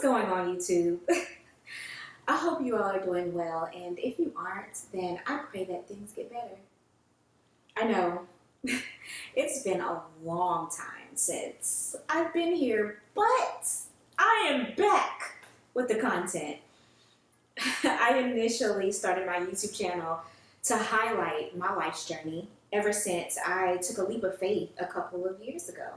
going on, YouTube? I hope you all are doing well, and if you aren't, then I pray that things get better. I know it's been a long time since I've been here, but I am back with the content. I initially started my YouTube channel to highlight my life's journey ever since I took a leap of faith a couple of years ago.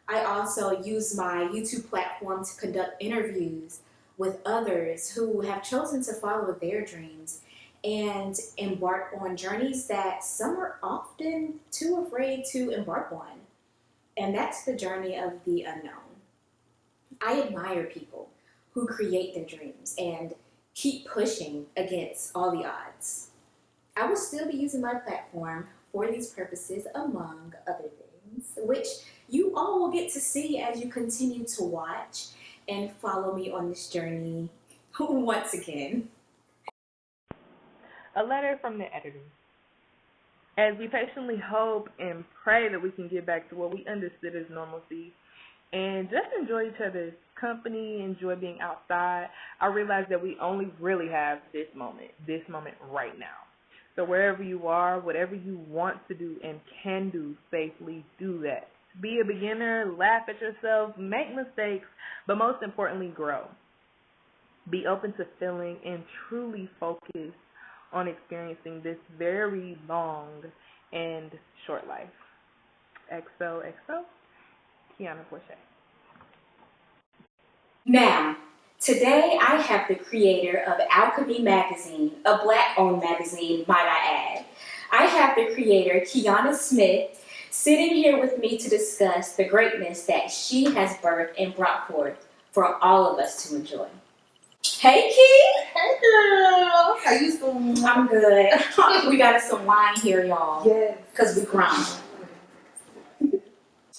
I also use my YouTube platform to conduct interviews with others who have chosen to follow their dreams and embark on journeys that some are often too afraid to embark on. And that's the journey of the unknown. I admire people who create their dreams and keep pushing against all the odds. I will still be using my platform for these purposes, among other things, which you all will get to see as you continue to watch and follow me on this journey once again. A letter from the editor. As we patiently hope and pray that we can get back to what we understood as normalcy and just enjoy each other's company, enjoy being outside, I realize that we only really have this moment right now. So wherever you are, whatever you want to do and can do safely, do that. Be a beginner, laugh at yourself, make mistakes, but most importantly, grow. Be open to feeling and truly focus on experiencing this very long and short life. XOXO, Kiana Porche. Now, today I have the creator of Alchemy Magazine, a Black-owned magazine, might I add. I have the creator, Kiana Smith, sitting here with me to discuss the greatness that she has birthed and brought forth for all of us to enjoy. Hey, Key! Hey, girl! How you doing? I'm good. We got us some wine here, y'all. Yes. Because we grown.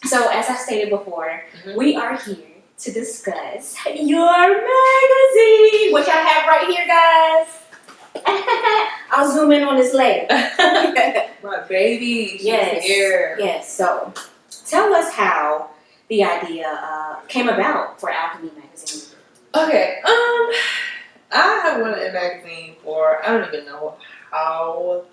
So, as I stated before, we are here to discuss your magazine, which I have right here, guys. I'll zoom in on this later. My baby, she's Yes. here. Yes. So, tell us how the idea came about for Alchemy Magazine. Okay. I have wanted a magazine for I don't even know how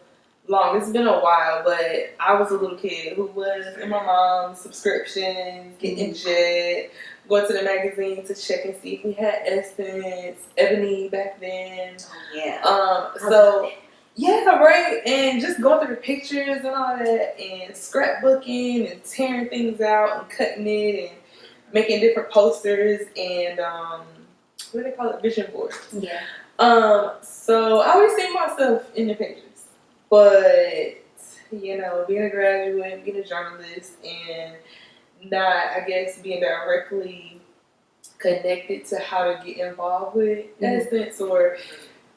long. It's been a while, but I was a little kid who was in my mom's subscriptions, getting Jet, going to the magazine to check and see if we had Essence, Ebony back then. Yeah. So. Yeah, right, and just going through the pictures and all that, and scrapbooking and tearing things out and cutting it and making different posters and what do they call it? Vision boards. Yeah. So I always see myself in the pictures, but you know, being a graduate, being a journalist, and not, I guess, being directly connected to how to get involved with Essence or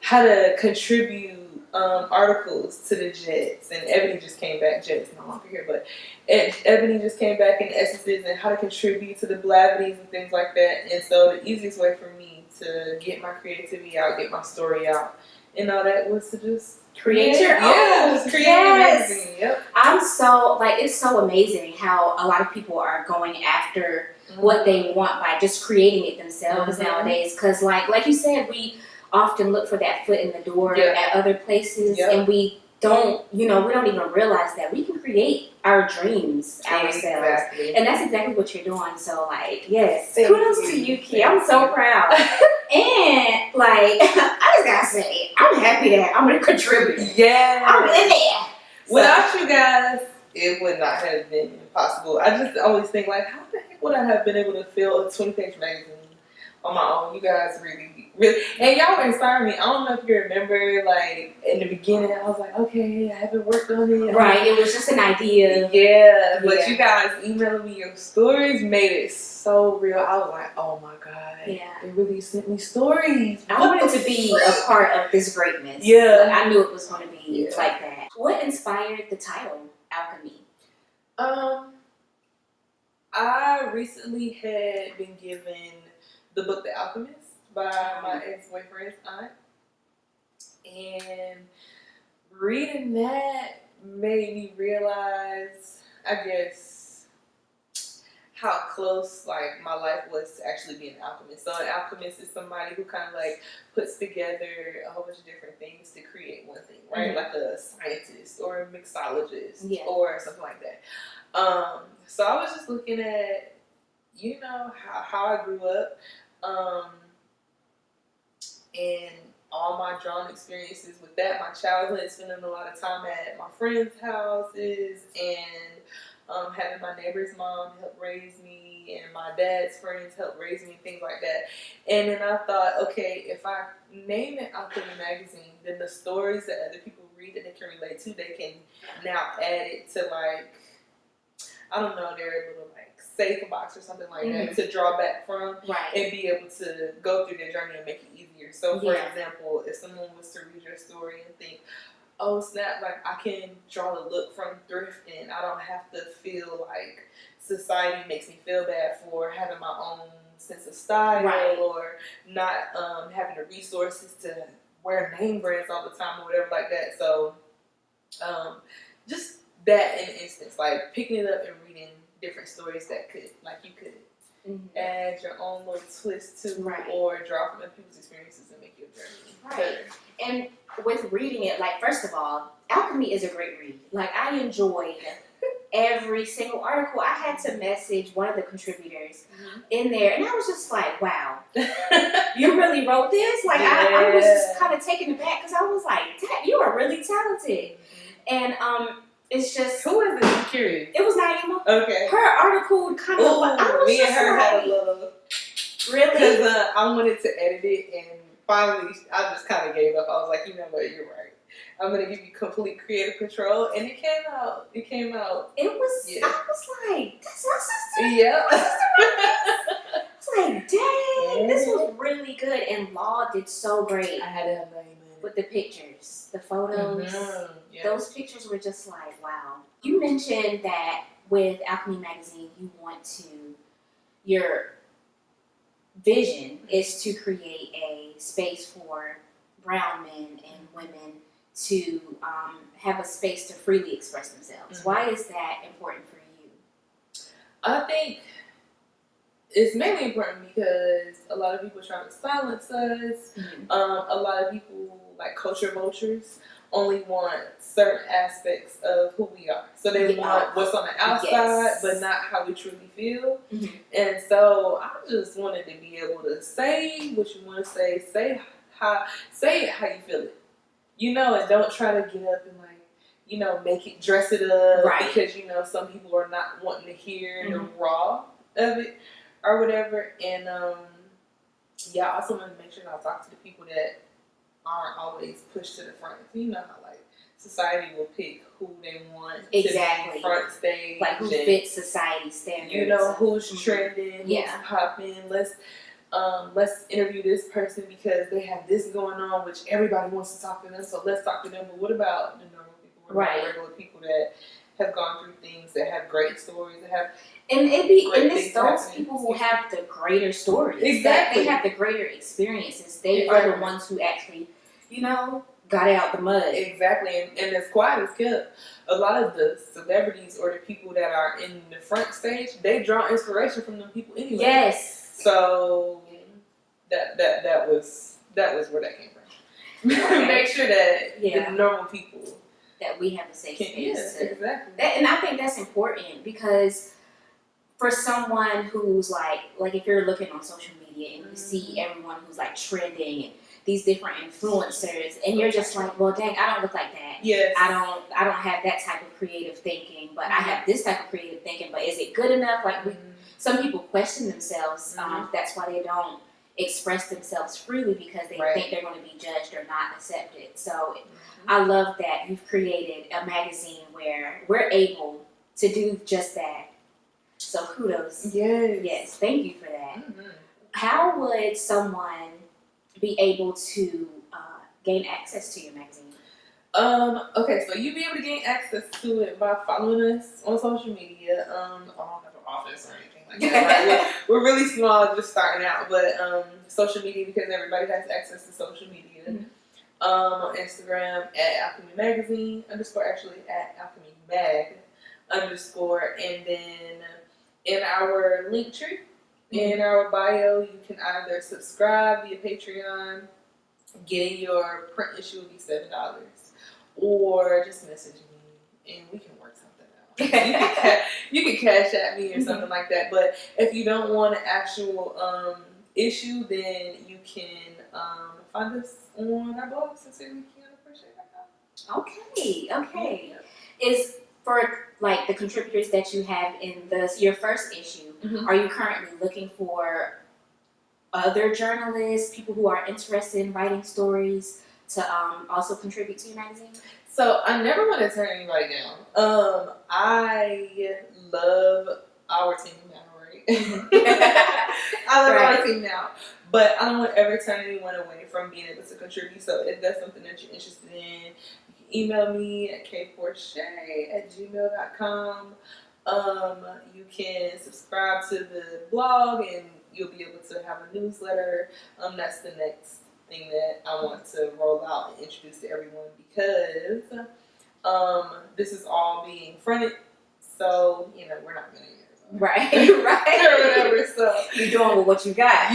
how to contribute articles to the Jets, and Ebony just came back. Jets no longer here, but Ebony just came back in Essences and how to contribute to the Blavities and things like that. And so the easiest way for me to get my creativity out, get my story out, and all that was to just Create your own. just create a magazine. Yep. I'm so, it's so amazing how a lot of people are going after what they want by just creating it themselves nowadays. Because, like you said, we often look for that foot in the door at other places, and we don't, we don't even realize that we can create our drems ourselves. Exactly. And that's exactly what you're doing. So, yes, kudos to you, Key. I'm so proud. And, I just gotta say, I'm happy that I'm gonna contribute. Yeah. I'm in there. Without you guys, it would not have been possible. I just always think, how the heck would I have been able to fill a 20-page magazine on my own? You guys really, and y'all were inspiring me. I don't know if you remember, in the beginning, I was like, okay, I haven't worked on it. Right, it was just an idea. Yeah, but you guys emailing me your stories made it so real. I was like, oh my God. Yeah. They really sent me stories. I wanted to be a part of this greatness. Yeah. I knew it was going to be like that. What inspired the title, Alchemy? I recently had been given the book The Alchemist by my ex-boyfriend's aunt, and reading that made me realize, I guess, how close like my life was to actually being an alchemist. So an alchemist is somebody who kind of like puts together a whole bunch of different things to create one thing, right? Like a scientist or a mixologist or something like that. So I was just looking at, you know, how I grew up, and all my drawing experiences with that, my childhood, spending a lot of time at my friends' houses, and having my neighbor's mom help raise me, and my dad's friends help raise me, things like that. And then I thought, okay, if I name it Alchemy Magazine, then the stories that other people read that they can relate to, they can now add it to, like, I don't know, their little like safe box or something like that to draw back from, and be able to go through their journey and make it easier. So, for example, if someone was to read your story and think, oh snap, like I can draw the look from thrifting, I don't have to feel like society makes me feel bad for having my own sense of style, or not having the resources to wear name brands all the time or whatever like that. So just that in an instance, like picking it up and reading different stories that could, like, you could add your own little twist to, or draw from other people's experiences and make your journey better. And with reading it, like, first of all, Alchemy is a great read. Like, I enjoyed every single article. I had to message one of the contributors in there, and I was just like, wow, you really wrote this? Like, I was just kind of taken aback, because I was like, Dad, you are really talented. And it's just... Who is it? I'm curious. It was Naima. Okay. Her article kind of... I was me just and her like, had a little... Really? Because I wanted to edit it, and finally I just kind of gave up. I was like, you know what, you're right. I'm going to give you complete creative control. And it came out. It was... Yeah. I was like, that's my sister? Yeah. I was like, dang, this was really good. And Law did so great. I had to have Naima with the pictures, the photos. Those pictures were just like, wow. You mentioned that with Alchemy Magazine, you want to, your vision is to create a space for brown men and women to have a space to freely express themselves. Why is that important for you? I think it's mainly important because a lot of people try to silence us. A lot of people, like culture vultures, only want certain aspects of who we are. So they want what's on the outside, but not how we truly feel. And so I just wanted to be able to say what you want to say, say it how you feel it. You know, and don't try to get up and, like, you know, make it, dress it up, because, you know, some people are not wanting to hear the raw of it or whatever. And I also want to make sure that I talk to the people that aren't always pushed to the front. You know how, like, society will pick who they want to be front stage, like who fits society standards. You know, who's trending, who's popping. Let's interview this person because they have this going on, which everybody wants to talk to them. So let's talk to them. But what about the normal people? What about regular people that have gone through things, that have great stories, that have it's those people who have the greater stories. Exactly. They have the greater experiences. They are the ones who actually, you know, got out the mud. Exactly. And as quiet as kept, a lot of the celebrities or the people that are in the front stage, they draw inspiration from them people anyway. Yes. So that was where that came from. Make sure that the normal people, that we have a safe space. Exactly. And I think that's important, because for someone who's like if you're looking on social media and you see everyone who's like trending and these different influencers, and you're just like, well, dang, I don't look like that. Yes. I don't have that type of creative thinking, but I have this type of creative thinking. But is it good enough? Like some people question themselves. That's why they don't express themselves freely, because they think they're going to be judged or not accepted. So I love that you've created a magazine where we're able to do just that. So kudos. Yes, thank you for that. How would someone be able to gain access to your magazine? Okay, so you'll be able to gain access to it by following us on social media. I don't have an office or anything like that. Right? We're really small, just starting out, but social media, because everybody has access to social media. On Instagram at Alchemy Magazine _ actually at Alchemy Mag _, and then in our link tree, in our bio. You can either subscribe via Patreon, getting your print issue will be $7, or just message me and we can work something out. You can cash at me or something like that. But if you don't want an actual issue, then you can find us on our blog, sincerelykianaproject.com. Okay. Yeah. Is for like the contributors that you have in your first issue, are you currently looking for other journalists, people who are interested in writing stories, to also contribute to your magazine? So I never want to turn anybody down. I love our team now, right? I love our team now. But I don't want to ever turn anyone away from being able to contribute. So if that's something that you're interested in, you can email me at kporche@gmail.com. You can subscribe to the blog and you'll be able to have a newsletter. That's the next thing that I want to roll out and introduce to everyone, because this is all being fronted, so we're not millionaires. Right. Or whatever. So you're doing with what you got,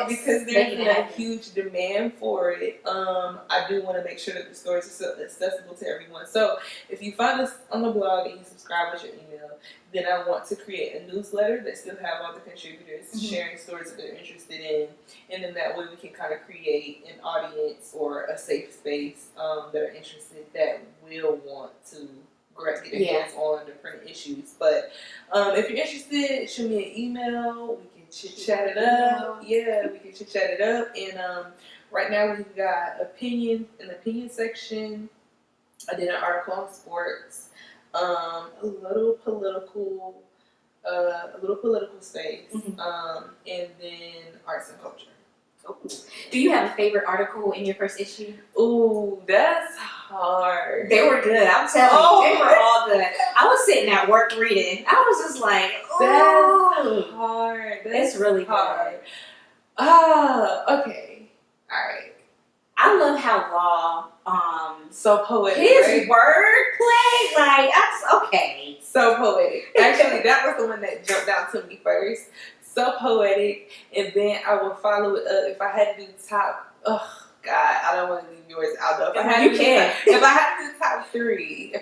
because there's a huge demand for it. I do want to make sure that the stories are accessible to everyone. So if you find us on the blog and you subscribe with your email, then I want to create a newsletter that still have all the contributors sharing stories that they're interested in, and then that way we can kind of create an audience or a safe space that are interested, that will want to get their hands on the print issues. But if you're interested, shoot me an email. We can chit-chat it up. Yeah, we can chit-chat it up. And right now we've got opinion in the opinion section. I did an article on sports, a little political space, and then arts and culture. Do you have a favorite article in your first issue? Ooh, that's hard. They were good. I'm telling you, they were all good. I was sitting at work reading. I was just like, that's hard. It's really hard. Okay. All right. I love how Law, so poetic. His wordplay, like, okay. So poetic. Actually, that was the one that jumped out to me first. So poetic, and then I will follow it up. If I had to do top, oh God, I don't want to leave yours out though. If I had to do top three,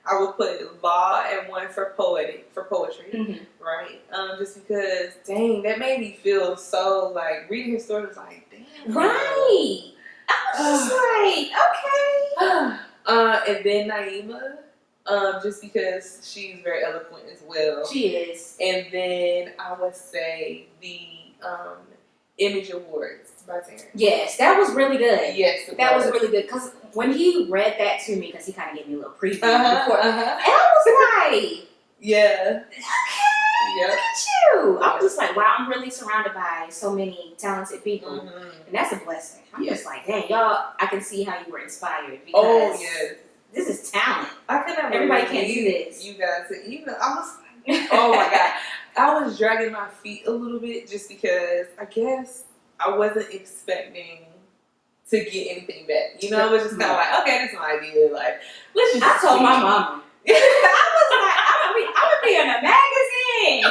I would put Law and one for poetry, right? Just because, dang, that made me feel so like reading his story was like, damn, right. I was just like, okay. And then Naima. Just because she's very eloquent as well. She is. And then I would say the Image Awards by Terence. Yes, that was really good. Yes, that was really good. Because when he read that to me, because he kind of gave me a little preview before, and I was like, yeah. Okay, look at you. I'm just like, wow, I'm really surrounded by so many talented people. And that's a blessing. I'm just like, dang, y'all, I can see how you were inspired. Because this is talent. Everybody can't do this. You guys, I was like, oh my God. I was dragging my feet a little bit just because I guess I wasn't expecting to get anything back. It was just kind of like, okay, that's my idea. Like, let's just. I told my mama. I was like, I'm gonna be in a magazine.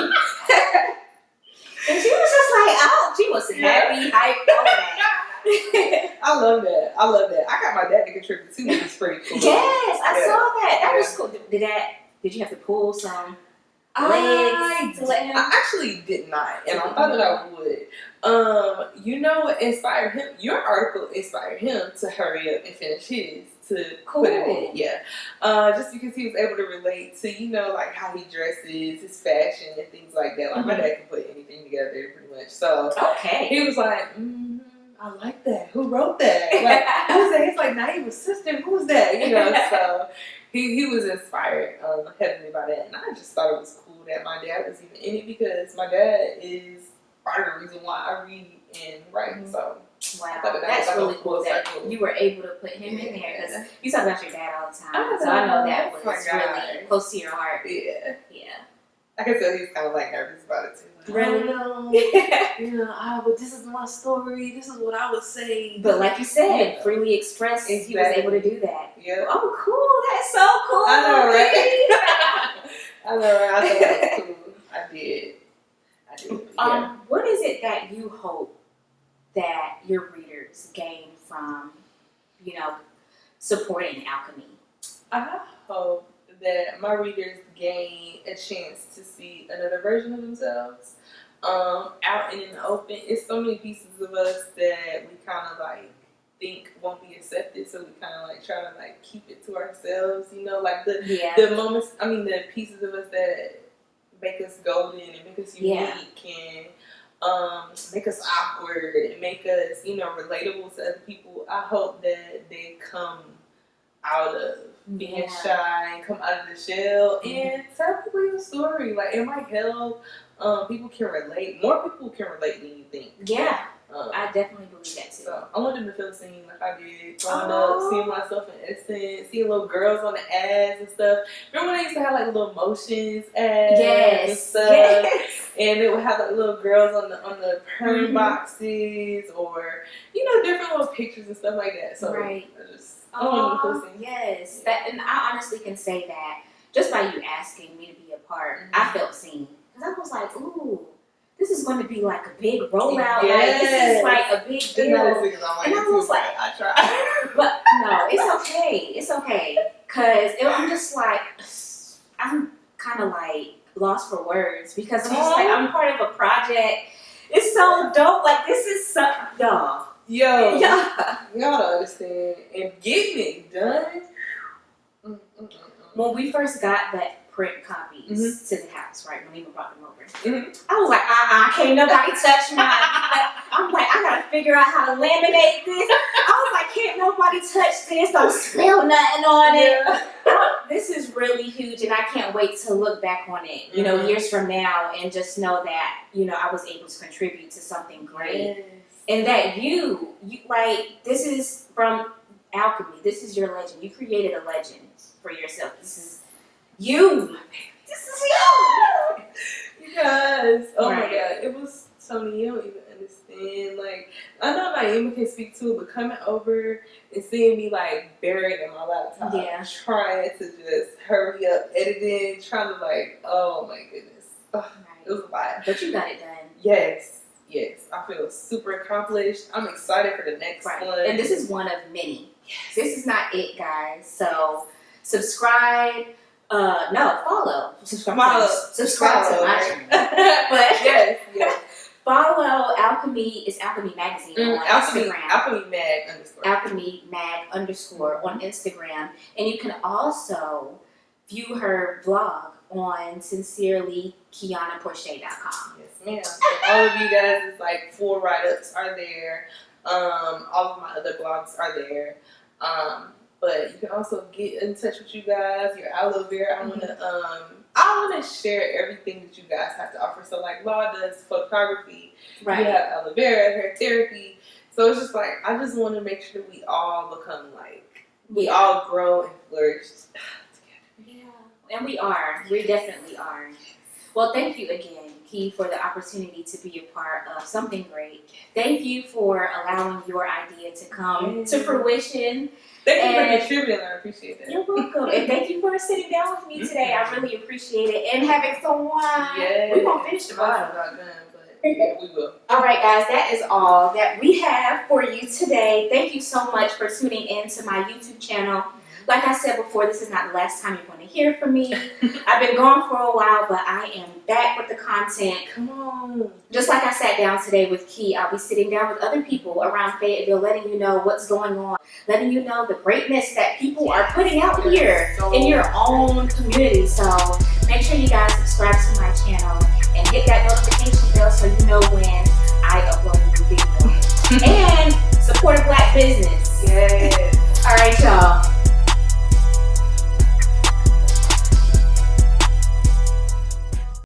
And she was just like, oh, she was happy, hyped, all of that. I love that. I got my dad to contribute too, which is pretty cool. Yes, I saw that. That was cool. Did you have to pull some legs to let him? I actually did not, and I thought that I would. What inspired him? Your article inspired him to hurry up and finish his. To put it in, just because he was able to relate to, like how he dresses, his fashion, and things like that. Like my dad can put anything together pretty much. So he was like, I like that. Who wrote that? Like, who's that? He's like, Naima's sister. Who's that? So he was inspired heavily by that, and I just thought it was cool that my dad was even in it, because my dad is part of the reason why I read and write. So. Wow, that's really cool that you were able to put him in there, because you talk about your dad all the time, so I know that was really close to your heart. Yeah. I can tell he was kind of like nervous about it too. Like, really? But this is my story. This is what I would say. But like you said, freely expressed. He was able to do that. Yeah. Oh, cool! That's so cool. I know, right? I thought that was cool. did. Yeah. What is it that you hope that your readers gain from, supporting Alchemy? I hope that my readers gain a chance to see another version of themselves out and in the open. It's so many pieces of us that we kind of like think won't be accepted, so we kind of like try to like keep it to ourselves, like the moments, the pieces of us that make us golden and make us unique and make us awkward and make us, relatable to other people. I hope that they come out of being shy and come out of the shell and tell people a story. Like, it might help. People can relate. More people can relate than you think. Yeah. I definitely believe that too. So I want them to feel seen like I did growing up, seeing myself in Essence, seeing little girls on the ads and stuff. Remember when they used to have like little motions ads and stuff? Yes. And they would have like little girls on the perm boxes or, different little pictures and stuff like that. So I want them to feel seen. Yes. And I honestly can say that just by you asking me to be a part, I felt seen. Because I was like, ooh, this is going to be like a big rollout. Like, this is like a big deal. And I was like, I tried. But no, it's okay. It's okay. Because I'm just like, I'm kind of like lost for words. Because I'm just like, I'm part of a project. It's so dope. Like, this is so, y'all. Y'all don't understand. And getting it done. When we first got that print copies to the house, right? When we brought them over, I was like, can't nobody touch mine. I'm like, I gotta figure out how to laminate this. I was like, can't nobody touch this. Don't spill nothing on it. This is really huge, and I can't wait to look back on it, years from now, and just know that, I was able to contribute to something great. Yes. And that you like, this is from Alchemy. This is your legend. You created a legend for yourself. This is you. This is you. Yes. Oh my God. It was Toni. You don't even understand. Like, I know Naima can speak to it, but coming over and seeing me like buried in my laptop, trying to just hurry up editing, trying to like, oh my goodness, it was a lot. But you got it done. Yes. I feel super accomplished. I'm excited for the next one. And this is one of many. Yes. This is not it, guys. So subscribe. Follow. Subscribe to my channel. But yes. Follow Alchemy. It's Alchemy Magazine on Instagram. Alchemy Mag _ on Instagram. And you can also view her vlog on sincerelykianaporche.com. Yes, ma'am. So all of you guys, it's like 4 write-ups are there. All of my other blogs are there. But you can also get in touch with you guys. Your aloe vera. I wanna share everything that you guys have to offer. So like Law does photography. Right. You have aloe vera, hair therapy. So it's just like, I just want to make sure that we all become like, we all grow and flourish together. Yeah, and we are. We definitely are. Well, thank you again, Key, for the opportunity to be a part of something great. Thank you for allowing your idea to come to fruition. Thank you for contributing. I appreciate that. You're welcome. And thank you for sitting down with me today. I really appreciate it. And having some wine. Yeah. We're going to finish the bottle. Yeah, we will. All right, guys. That is all that we have for you today. Thank you so much for tuning in to my YouTube channel. Like I said before, this is not the last time you're going to hear from me. I've been gone for a while, but I am back with the content. Come on. Just like I sat down today with Key, I'll be sitting down with other people around Fayetteville, letting you know what's going on, letting you know the greatness that people are putting out here in your own community. So make sure you guys subscribe to my channel and hit that notification